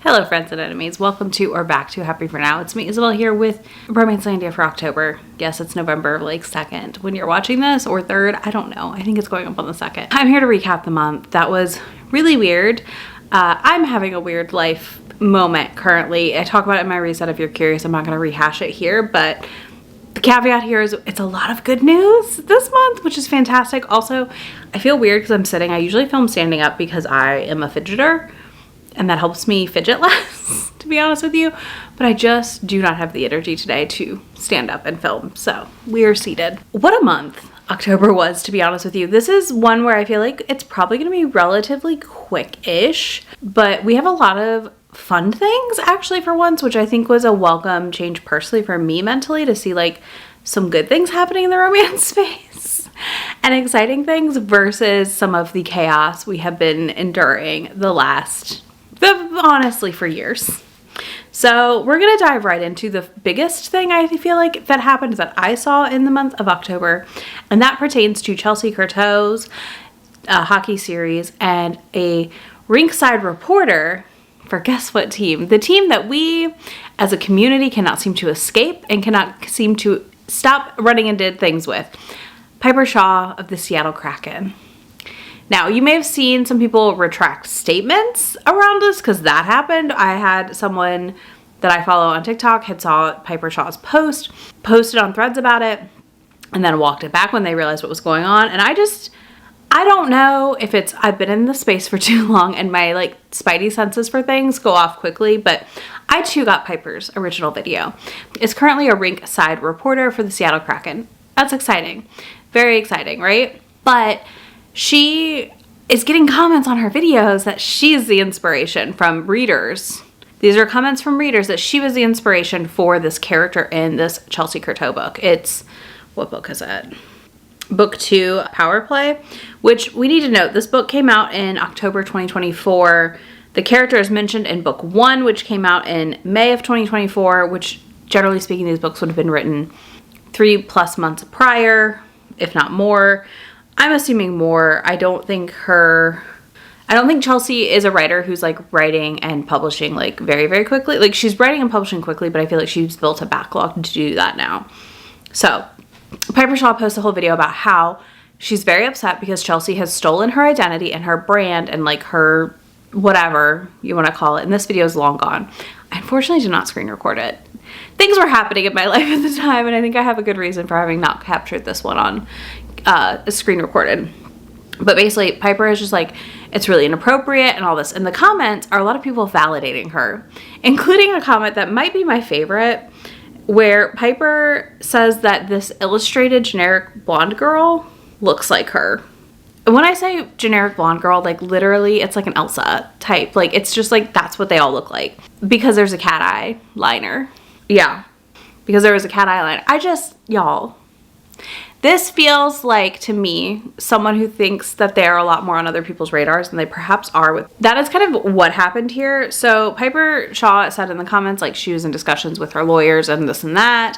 Hello friends and enemies, welcome to or back to Happy for Now. It's me Isabel here with Romancelandia for October. Yes, it's November like 2nd when you're watching this, or 3rd, I don't know. I think it's going up on the 2nd. I'm here to recap the month. That was really weird. I'm having a weird life moment currently. I talk about it in my reset if you're curious. I'm not going to rehash it here, but the caveat here is it's a lot of good news this month, which is fantastic. Also, I feel weird because I'm sitting. I usually film standing up because I am a fidgeter. And that helps me fidget less, to be honest with you. But I just do not have the energy today to stand up and film. So we are seated. What a month October was, to be honest with you. This is one where I feel like it's probably going to be relatively quick-ish. But we have a lot of fun things, actually, for once, which I think was a welcome change personally for me mentally to see like some good things happening in the romance space. And exciting things versus some of the chaos we have been enduring honestly for years. So we're gonna dive right into the biggest thing I feel like that happened that I saw in the month of October, and that pertains to Chelsea Curto's hockey series and a rinkside reporter for guess what team? The team that we as a community cannot seem to escape and cannot seem to stop running and did things with. Piper Shaw of the Seattle Kraken. Now, you may have seen some people retract statements around this because that happened. I had someone that I follow on TikTok had saw Piper Shaw's posted on Threads about it, and then walked it back when they realized what was going on. And I don't know if I've been in the space for too long and my like spidey senses for things go off quickly, but I too got Piper's original video. Is currently a rink side reporter for the Seattle Kraken. That's exciting. Very exciting, right? But she is getting comments on her videos that she's the inspiration from readers. These are comments from readers that she was the inspiration for this character in this Chelsea Curto book. What book is it? Book 2, Power Play, which we need to note, this book came out in October 2024. The character is mentioned in book 1, which came out in May of 2024, which generally speaking, these books would have been written 3+ months prior, if not more. I'm assuming more. I don't think Chelsea is a writer who's like writing and publishing like very, very quickly. Like she's writing and publishing quickly, but I feel like she's built a backlog to do that now. So Piper Shaw posts a whole video about how she's very upset because Chelsea has stolen her identity and her brand and like her whatever you want to call it. And this video is long gone. I unfortunately did not screen record it. Things were happening in my life at the time, and I think I have a good reason for having not captured this one on screen recorded. But basically Piper is just like, it's really inappropriate and all this. And the comments are a lot of people validating her, including a comment that might be my favorite, where Piper says that this illustrated generic blonde girl looks like her. And when I say generic blonde girl, like literally it's like an Elsa type. Like it's just like that's what they all look like because there's a cat eye liner. Yeah, because there was a cat eye liner. Y'all, this feels like, to me, someone who thinks that they're a lot more on other people's radars than they perhaps are with. That is kind of what happened here. So Piper Shaw said in the comments, like she was in discussions with her lawyers and this and that.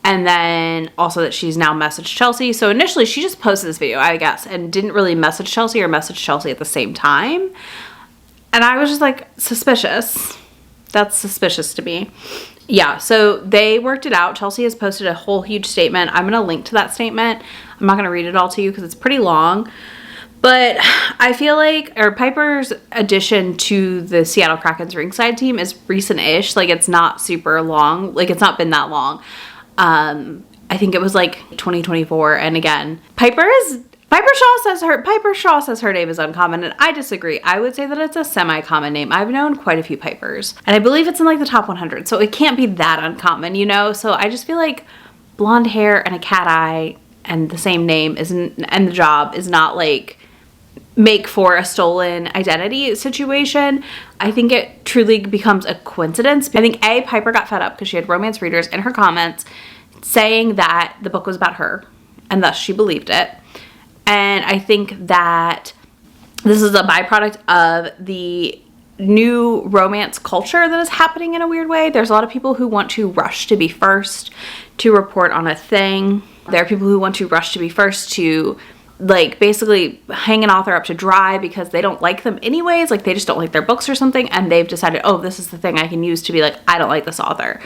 And then also that she's now messaged Chelsea. So initially she just posted this video, I guess, and didn't really message Chelsea or message Chelsea at the same time. And I was just like, suspicious. That's suspicious to me. Yeah, so they worked it out. Chelsea has posted a whole huge statement. I'm going to link to that statement. I'm not going to read it all to you because it's pretty long. But I feel like Piper's addition to the Seattle Kraken's ringside team is recent-ish. Like, it's not super long. Like, it's not been that long. I think it was like 2024. And again, Piper Shaw says her name is uncommon, and I disagree. I would say that it's a semi-common name. I've known quite a few Pipers, and I believe it's in like the top 100, so it can't be that uncommon, you know? So I just feel like blonde hair and a cat eye and the same name and the job is not like make for a stolen identity situation. I think it truly becomes a coincidence. I think Piper got fed up because she had romance readers in her comments saying that the book was about her, and thus she believed it. And I think that this is a byproduct of the new romance culture that is happening in a weird way. There's a lot of people who want to rush to be first to report on a thing. There are people who want to rush to be first to like basically hang an author up to dry because they don't like them anyways. Like they just don't like their books or something. And they've decided, oh, this is the thing I can use to be like, I don't like this author.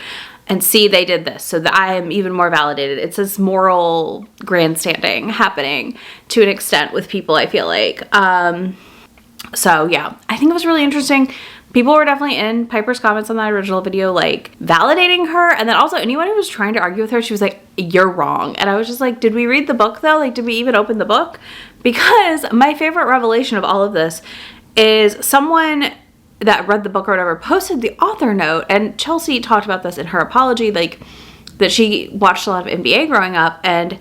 And see, they did this, so that I am even more validated. It's this moral grandstanding happening to an extent with people, I feel like. So yeah, I think it was really interesting. People were definitely in Piper's comments on that original video, like validating her. And then also anyone who was trying to argue with her, she was like, you're wrong. And I was just like, did we read the book though? Like, did we even open the book? Because my favorite revelation of all of this is someone that read the book or whatever posted the author note, and Chelsea talked about this in her apology, like that she watched a lot of NBA growing up, and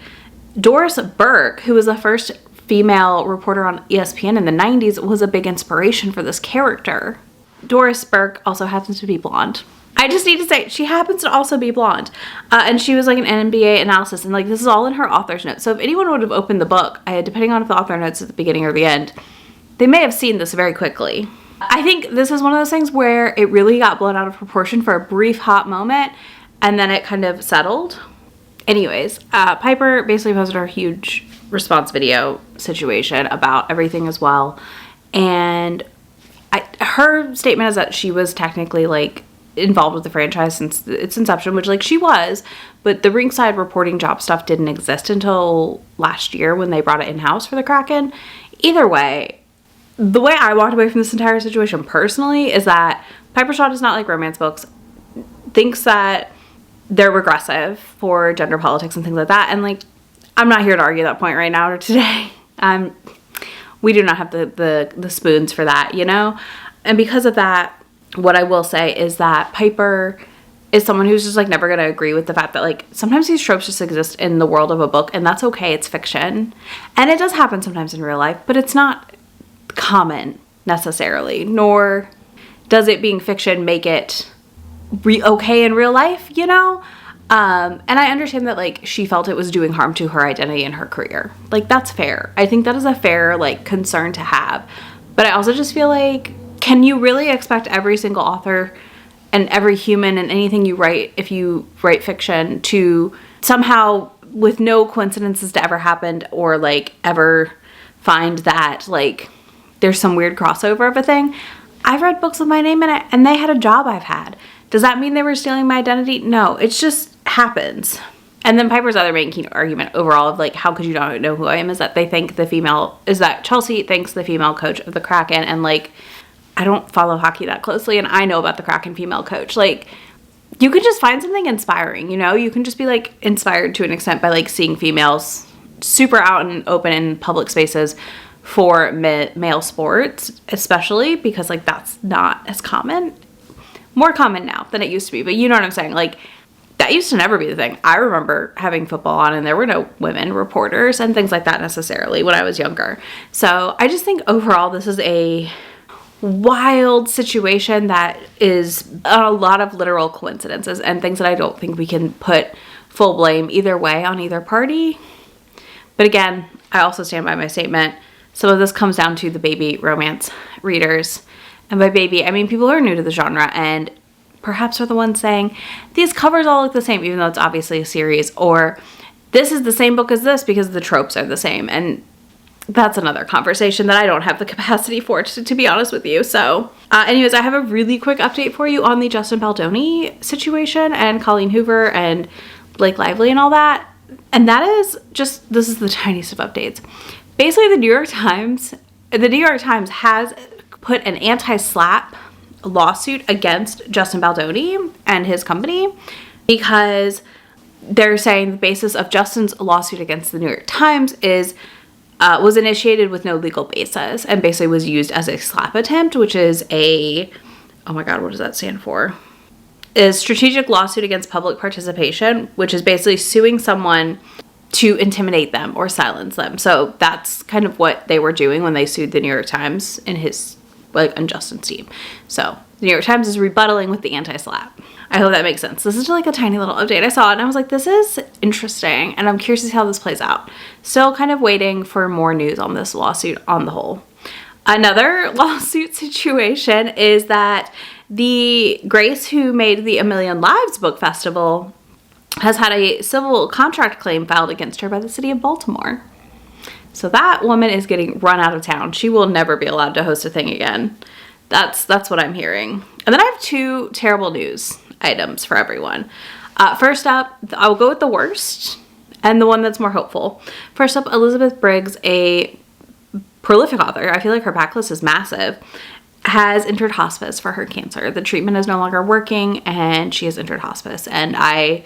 Doris Burke, who was the first female reporter on ESPN in the 90s, was a big inspiration for this character. Doris Burke also happens to be blonde. I just need to say, she happens to also be blonde. And she was like an NBA analysis, and like this is all in her author's note. So if anyone would have opened the book, depending on if the author notes at the beginning or the end, they may have seen this very quickly. I think this is one of those things where it really got blown out of proportion for a brief hot moment, and then it kind of settled. Anyways, Piper basically posted her huge response video situation about everything as well. And her statement is that she was technically like involved with the franchise since its inception, which like she was, but the ringside reporting job stuff didn't exist until last year when they brought it in-house for the Kraken. Either way, the way I walked away from this entire situation personally is that Piper Shaw does not like romance books, thinks that they're regressive for gender politics and things like that. And like, I'm not here to argue that point right now or today. We do not have the spoons for that, you know? And because of that, what I will say is that Piper is someone who's just like never going to agree with the fact that like sometimes these tropes just exist in the world of a book, and that's okay. It's fiction. And it does happen sometimes in real life, but it's not common necessarily, nor does it being fiction make it okay in real life, you know? And I understand that like she felt it was doing harm to her identity and her career. Like that's fair. I think that is a fair like concern to have. But I also just feel like, can you really expect every single author and every human and anything you write, if you write fiction, to somehow with no coincidences to ever happened or like ever find that like there's some weird crossover of a thing? I've read books with my name in it and they had a job I've had. Does that mean they were stealing my identity? No, it just happens. And then Piper's other main key argument overall of like, how could you not know who I am, is that they think Chelsea thinks the female coach of the Kraken, and like, I don't follow hockey that closely and I know about the Kraken female coach. Like, you could just find something inspiring, you know? You can just be like inspired to an extent by like seeing females super out and open in public spaces for male sports, especially because like that's not as common. More common now than it used to be, but you know what I'm saying? Like, that used to never be the thing. I remember having football on and there were no women reporters and things like that necessarily when I was younger. So I just think overall this is a wild situation that is a lot of literal coincidences and things that I don't think we can put full blame either way on either party. But again, I also stand by my statement. Some of this comes down to the baby romance readers. And by baby, I mean people who are new to the genre and perhaps are the ones saying, these covers all look the same, even though it's obviously a series, or this is the same book as this because the tropes are the same. And that's another conversation that I don't have the capacity for, to be honest with you. So anyways, I have a really quick update for you on the Justin Baldoni situation and Colleen Hoover and Blake Lively and all that. And that is just, this is the tiniest of updates. Basically, the New York Times has put an anti-SLAPP lawsuit against Justin Baldoni and his company because they're saying the basis of Justin's lawsuit against the New York Times was initiated with no legal basis and basically was used as a SLAPP attempt, which is oh my god, what does that stand for? Is strategic lawsuit against public participation, which is basically suing someone to intimidate them or silence them. So that's kind of what they were doing when they sued the New York Times in his, like, on Justin's team. So the New York Times is rebuttaling with the anti-SLAPP. I hope that makes sense. This is like a tiny little update. I saw it and I was like, this is interesting. And I'm curious to see how this plays out. Still kind of waiting for more news on this lawsuit on the whole. Another lawsuit situation is that the Grace who made the A Million Lives Book Festival has had a civil contract claim filed against her by the city of Baltimore. So that woman is getting run out of town. She will never be allowed to host a thing again. That's what I'm hearing. And then I have 2 terrible news items for everyone. First up, I'll go with the worst and the one that's more hopeful. First up, Elizabeth Briggs, a prolific author, I feel like her backlist is massive, has entered hospice for her cancer. The treatment is no longer working and she has entered hospice. And I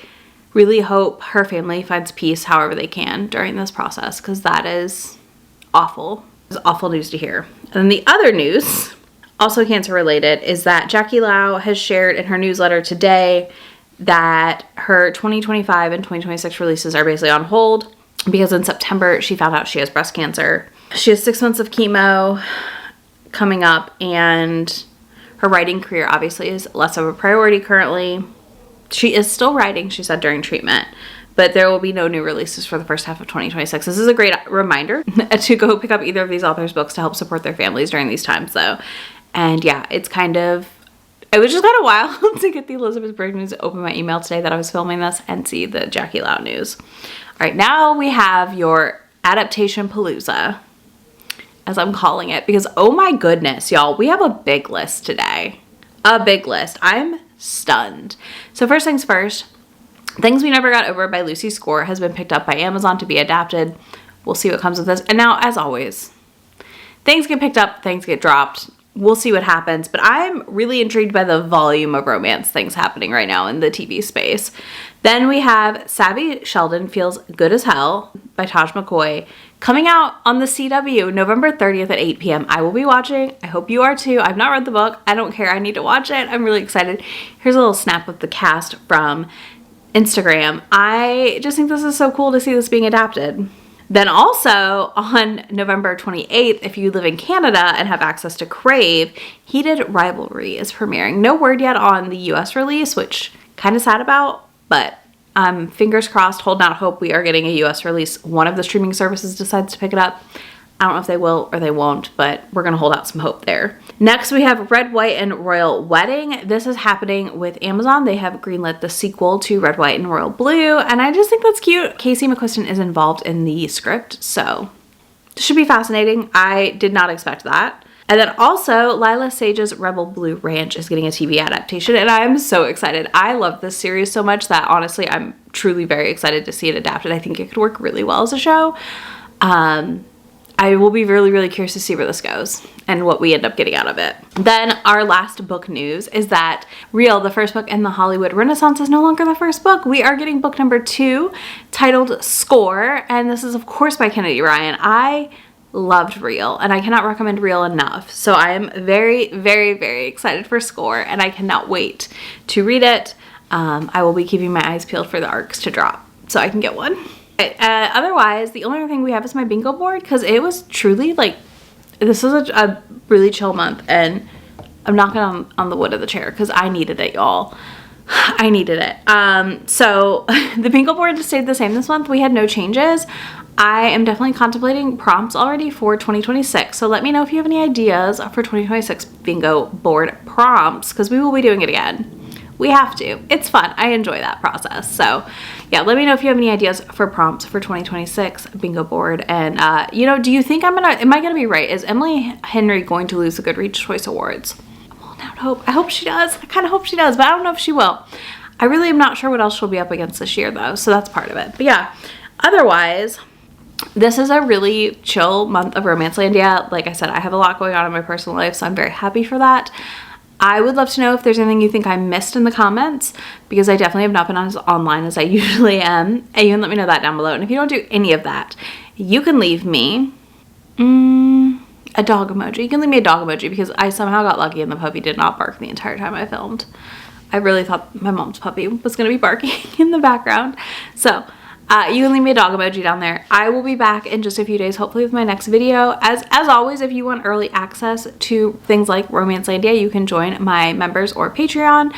really hope her family finds peace however they can during this process, because that is awful. It's awful news to hear. And then the other news, also cancer related, is that Jackie Lau has shared in her newsletter today that her 2025 and 2026 releases are basically on hold because in September she found out she has breast cancer. She has 6 months of chemo coming up, and her writing career obviously is less of a priority currently. She is still writing, she said, during treatment, but there will be no new releases for the first half of 2026. This is a great reminder to go pick up either of these authors' books to help support their families during these times, though. And yeah, it was just kind of wild to get the Elizabeth Briggs news, open my email today that I was filming this, and see the Jackie Lau news. All right, now we have your adaptation palooza, as I'm calling it, because oh my goodness, y'all, we have a big list today. A big list. I'm stunned. So first things first, Things We Never Got Over by Lucy Score has been picked up by Amazon to be adapted. We'll see what comes with this. And now, as always, things get picked up, things get dropped. We'll see what happens, but I'm really intrigued by the volume of romance things happening right now in the TV space. Then we have Savvy Sheldon Feels Good as Hell by Taj McCoy, coming out on the CW November 30th at 8 p.m. I will be watching. I hope you are too. I've not read the book. I don't care. I need to watch it. I'm really excited. Here's a little snap of the cast from Instagram. I just think this is so cool to see this being adapted. Then also on November 28th, if you live in Canada and have access to Crave, Heated Rivalry is premiering. No word yet on the US release, which kind of sad about, but fingers crossed, holding out hope we are getting a US release. One of the streaming services decides to pick it up. I don't know if they will or they won't, but we're going to hold out some hope there. Next, we have Red, White, and Royal Wedding. This is happening with Amazon. They have greenlit the sequel to Red, White, and Royal Blue, and I just think that's cute. Casey McQuiston is involved in the script, so this should be fascinating. I did not expect that. And then also, Lila Sage's Rebel Blue Ranch is getting a TV adaptation, and I'm so excited. I love this series so much that honestly, I'm truly very excited to see it adapted. I think it could work really well as a show. I will be really, really curious to see where this goes and what we end up getting out of it. Then our last book news is that Real, the first book in the Hollywood Renaissance, is no longer the first book. We are getting book number 2 titled Score, and this is of course by Kennedy Ryan. I loved Real, and I cannot recommend Real enough. So I am very, very, very excited for Score, and I cannot wait to read it. I will be keeping my eyes peeled for the arcs to drop so I can get one. Otherwise, the only other thing we have is my bingo board, because it was truly like, this was a really chill month, and I'm knocking on the wood of the chair because I needed it, y'all. I needed it. So the bingo board stayed the same this month. We had no changes. I am definitely contemplating prompts already for 2026. So let me know if you have any ideas for 2026 bingo board prompts, because we will be doing it again. We have to. It's fun. I enjoy that process. So yeah, let me know if you have any ideas for prompts for 2026 bingo board. And, do you think am I going to be right? Is Emily Henry going to lose the Goodreads Choice Awards? Well, I hope. I hope she does. I kind of hope she does, but I don't know if she will. I really am not sure what else she'll be up against this year though. So that's part of it. But yeah, otherwise, this is a really chill month of Romancelandia. Like I said, I have a lot going on in my personal life, so I'm very happy for that. I would love to know if there's anything you think I missed in the comments, because I definitely have not been as online as I usually am. And you can let me know that down below. And if you don't do any of that, you can leave me a dog emoji. You can leave me a dog emoji, because I somehow got lucky and the puppy did not bark the entire time I filmed. I really thought my mom's puppy was going to be barking in the background. So you can leave me a dog emoji down there. I will be back in just a few days, hopefully with my next video. As always, if you want early access to things like Romancelandia, you can join my members or Patreon.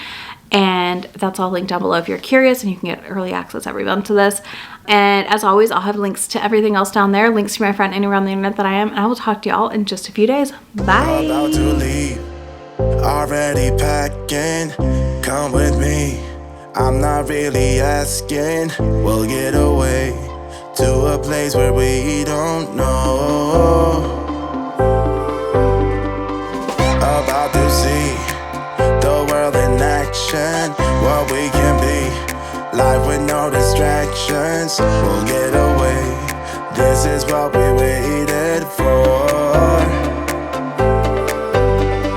And that's all linked down below if you're curious, and you can get early access every month to this. And as always, I'll have links to everything else down there, links to my friend anywhere on the internet that I am. And I will talk to y'all in just a few days. Bye. About to leave, already packing, come with me. I'm not really asking, we'll get away to a place where we don't know. About to see the world in action, what we can be. Life with no distractions, we'll get away. This is what we waited for.